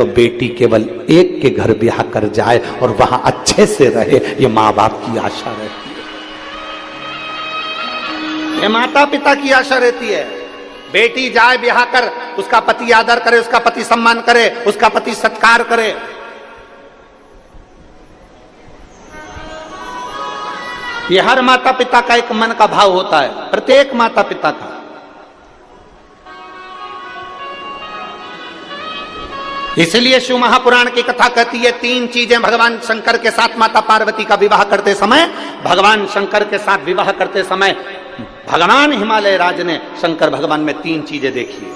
तो बेटी केवल एक के घर ब्याह कर जाए और वहां अच्छे से रहे, ये माँ बाप की आशा रहती है, ये माता पिता की आशा रहती है। बेटी जाए ब्याह कर, उसका पति आदर करे, उसका पति सम्मान करे, उसका पति सत्कार करे। ये हर माता पिता का एक मन का भाव होता है, प्रत्येक माता पिता का। इसलिए शिव महापुराण की कथा कहती है, तीन चीजें भगवान शंकर के साथ माता पार्वती का विवाह करते समय, भगवान शंकर के साथ विवाह करते समय भगवान हिमालय राज ने शंकर भगवान में तीन चीजें देखी है।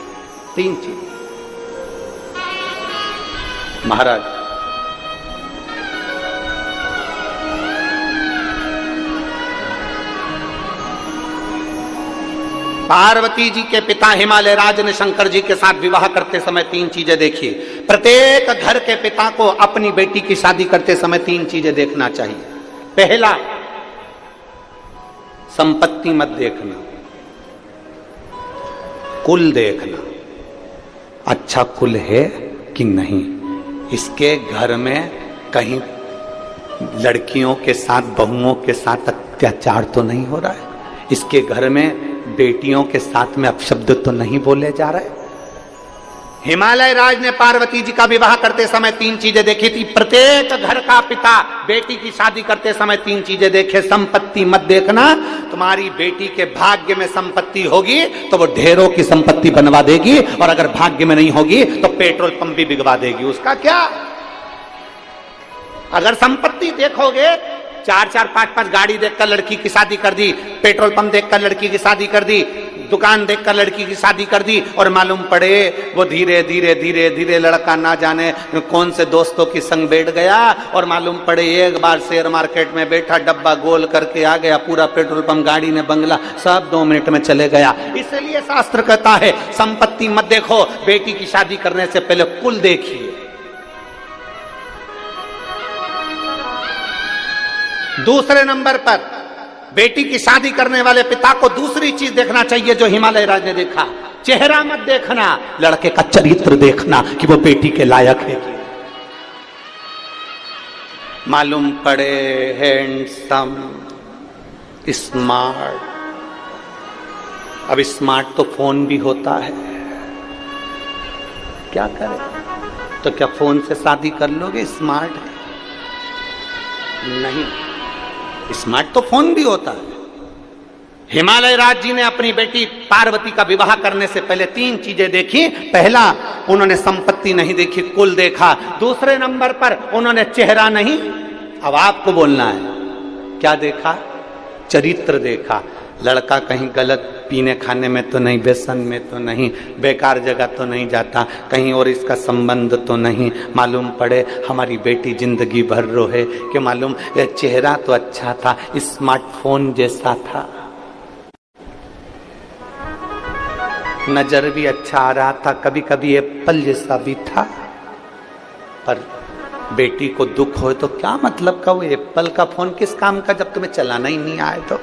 तीन चीज। महाराज, पार्वती जी के पिता हिमालय राज ने शंकर जी के साथ विवाह करते समय तीन चीजें देखी। प्रत्येक घर के पिता को अपनी बेटी की शादी करते समय तीन चीजें देखना चाहिए। पहला, संपत्ति मत देखना, कुल देखना, अच्छा कुल है कि नहीं, इसके घर में कहीं लड़कियों के साथ, बहुओं के साथ अत्याचार तो नहीं हो रहा है, इसके घर में बेटियों के साथ में अपशब्द तो नहीं बोले जा रहे। हिमालय राज ने पार्वती जी का विवाह करते समय तीन चीजें देखी थी। प्रत्येक घर का पिता बेटी की शादी करते समय तीन चीजें देखे। संपत्ति मत देखना, तुम्हारी बेटी के भाग्य में संपत्ति होगी तो वो ढेरों की संपत्ति बनवा देगी, और अगर भाग्य में नहीं होगी तो पेट्रोल पंप भी बिगवा देगी। उसका क्या? अगर संपत्ति देखोगे, 4-4, 5-5 गाड़ी देखकर लड़की की शादी कर दी, पेट्रोल पंप देखकर लड़की की शादी कर दी, दुकान देखकर लड़की की शादी कर दी, और मालूम पड़े वो धीरे धीरे धीरे धीरे लड़का ना जाने कौन से दोस्तों की संग बैठ गया, और मालूम पड़े एक बार शेयर मार्केट में बैठा, डब्बा गोल करके आ गया, पूरा पेट्रोल पंप, गाड़ी ने बंगला सब 2 मिनट में चले गया। इसलिए शास्त्र कहता है संपत्ति मत देखो, बेटी की शादी करने से पहले कुल देखिए। दूसरे नंबर पर बेटी की शादी करने वाले पिता को दूसरी चीज देखना चाहिए जो हिमालय राज ने देखा। चेहरा मत देखना, लड़के का चरित्र देखना कि वो बेटी के लायक है। मालूम पड़े हैंडसम, स्मार्ट। अब स्मार्ट तो फोन भी होता है, क्या करे? तो क्या फोन से शादी कर लोगे? स्मार्ट है नहीं, स्मार्ट तो फोन भी होता है। हिमालय राज जी ने अपनी बेटी पार्वती का विवाह करने से पहले तीन चीजें देखी। पहला, उन्होंने संपत्ति नहीं देखी, कुल देखा। दूसरे नंबर पर उन्होंने चेहरा नहीं, अब आपको बोलना है, क्या देखा? चरित्र देखा। लड़का कहीं गलत पीने खाने में तो नहीं, व्यसन में तो नहीं, बेकार जगह तो नहीं जाता, कहीं और इसका संबंध तो नहीं। मालूम पड़े हमारी बेटी जिंदगी भर रोहे कि मालूम चेहरा तो अच्छा था, स्मार्टफोन जैसा था, नजर भी अच्छा आ रहा था, कभी कभी एप्पल जैसा भी था। पर बेटी को दुख हो तो क्या मतलब का वो एप्पल का फोन किस काम का जब तुम्हें चलाना ही नहीं आए? तो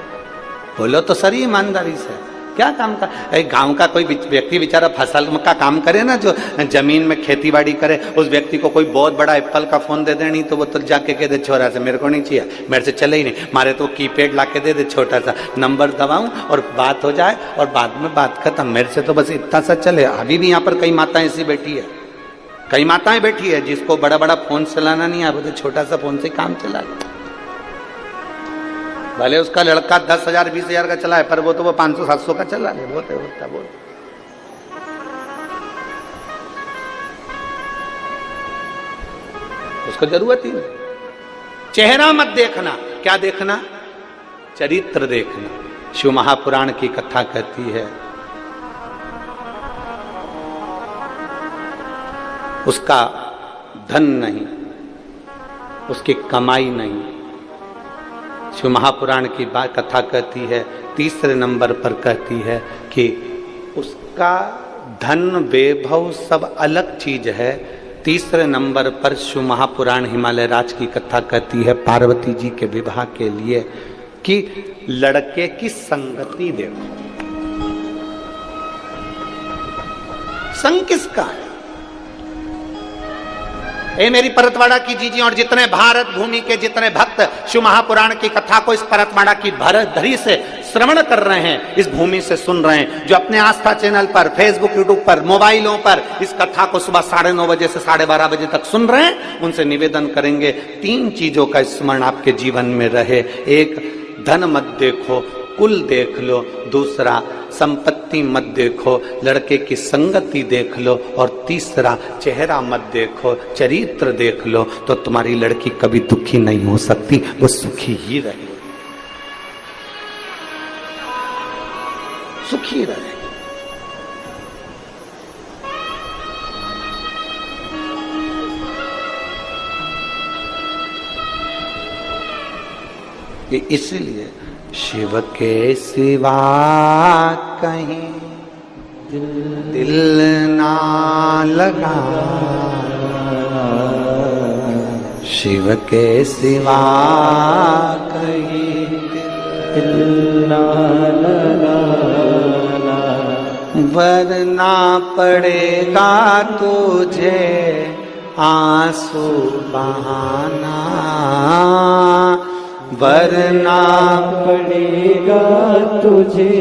बोलो तो सही ईमानदारी से, क्या काम का? गांव का कोई व्यक्ति बेचारा फसल का काम करे ना, जो जमीन में खेती बाड़ी करे, उस व्यक्ति को कोई बहुत बड़ा एप्पल का फोन दे देनी तो वो तो जाके कह दे छोरा से मेरे को नहीं चाहिए, मेरे से चले ही नहीं, मारे तो कीपैड ला के दे दे, छोटा सा नंबर दबाऊं और बात हो जाए और बाद में बात खत्म। मेरे से तो बस इतना सा चले। अभी भी यहाँ पर कई माताएं ऐसी बैठी है, कई माताएं बैठी है जिसको बड़ा बड़ा फोन चलाना नहीं आता, तो छोटा सा फोन से काम चला ले। भले उसका लड़का 10,000 20,000 का चला है, पर वो तो वो 500-700 का चला ले। बहुत है बहुत। उसको जरूरत ही नहीं। चेहरा मत देखना, क्या देखना? चरित्र देखना। शिव महापुराण की कथा कहती है उसका धन नहीं, उसकी कमाई नहीं। शिव महापुराण की बात कथा कहती है, तीसरे नंबर पर कहती है कि उसका धन वैभव सब अलग चीज है। तीसरे नंबर पर शिव महापुराण हिमालय राज की कथा कहती है पार्वती जी के विवाह के लिए कि लड़के की संगति देखो, संग किसका है? ए मेरी परतवाड़ा की जीजी और जितने भारत भूमि के जितने भक्त शिव महापुराण की कथा को इस परतवाड़ा की धरी से श्रवण कर रहे हैं, इस भूमि से सुन रहे हैं, जो अपने आस्था चैनल पर, फेसबुक, यूट्यूब पर, मोबाइलों पर इस कथा को सुबह 9:30 बजे से 12:30 बजे तक सुन रहे हैं, उनसे निवेदन करेंगे 3 चीजों का स्मरण आपके जीवन में रहे। एक, धन मत देखो, कुल देख लो। दूसरा, संपत्ति मत देखो, लड़के की संगति देख लो। और तीसरा, चेहरा मत देखो, चरित्र देख लो। तो तुम्हारी लड़की कभी दुखी नहीं हो सकती, वो सुखी ही रहेगी, सुखी रहेगी। ये इसलिए शिव के सिवा कहीं दिल ना लगा, शिव के सिवा कहीं दिल ना लगा, वरना पड़ेगा तुझे आंसू बहाना, वरना पड़ेगा तुझे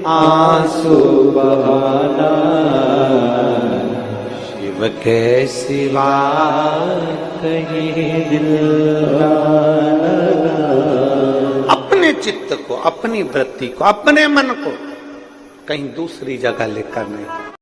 आंसू बहाना, शिव के सिवा कहीं दिल ना लगा। अपने चित्त को, अपनी वृत्ति को, अपने मन को कहीं दूसरी जगह लेकर नहीं।